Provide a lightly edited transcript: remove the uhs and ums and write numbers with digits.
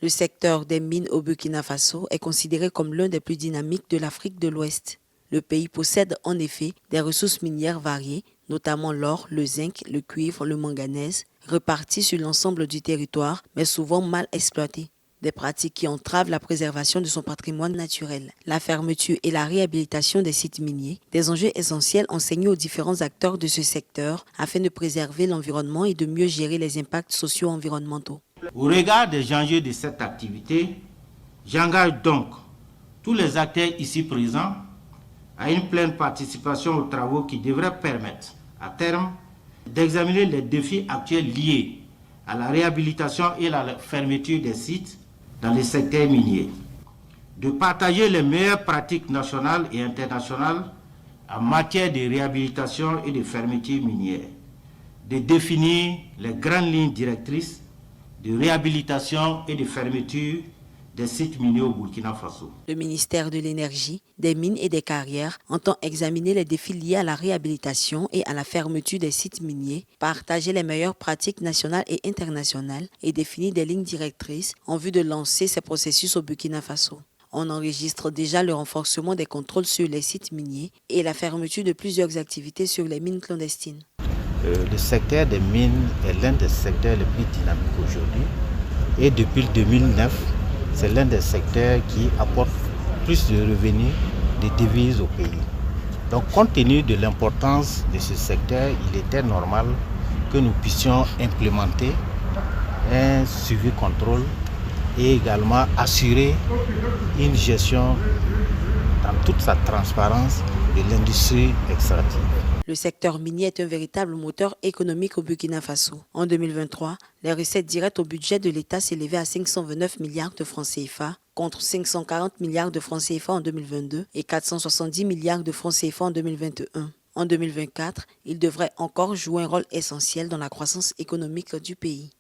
Le secteur des mines au Burkina Faso est considéré comme l'un des plus dynamiques de l'Afrique de l'Ouest. Le pays possède en effet des ressources minières variées, notamment l'or, le zinc, le cuivre, le manganèse, répartis sur l'ensemble du territoire, mais souvent mal exploités. Des pratiques qui entravent la préservation de son patrimoine naturel, la fermeture et la réhabilitation des sites miniers, des enjeux essentiels enseignés aux différents acteurs de ce secteur afin de préserver l'environnement et de mieux gérer les impacts socio-environnementaux. Au regard des enjeux de cette activité, j'engage donc tous les acteurs ici présents à une pleine participation aux travaux qui devraient permettre, à terme, d'examiner les défis actuels liés à la réhabilitation et à la fermeture des sites dans les secteurs miniers, de partager les meilleures pratiques nationales et internationales en matière de réhabilitation et de fermeture minière, de définir les grandes lignes directrices de réhabilitation et de fermeture des sites miniers au Burkina Faso. Le ministère de l'Énergie, des Mines et des Carrières entend examiner les défis liés à la réhabilitation et à la fermeture des sites miniers, partager les meilleures pratiques nationales et internationales et définir des lignes directrices en vue de lancer ces processus au Burkina Faso. On enregistre déjà le renforcement des contrôles sur les sites miniers et la fermeture de plusieurs activités sur les mines clandestines. Le secteur des mines est l'un des secteurs les plus dynamiques aujourd'hui et depuis 2009, c'est l'un des secteurs qui apporte plus de revenus, de devises au pays. Donc compte tenu de l'importance de ce secteur, il était normal que nous puissions implémenter un suivi contrôle et également assurer une gestion dans toute sa transparence de l'industrie extractive. Le secteur minier est un véritable moteur économique au Burkina Faso. En 2023, les recettes directes au budget de l'État s'élevaient à 529 milliards de francs CFA, contre 540 milliards de francs CFA en 2022 et 470 milliards de francs CFA en 2021. En 2024, il devrait encore jouer un rôle essentiel dans la croissance économique du pays.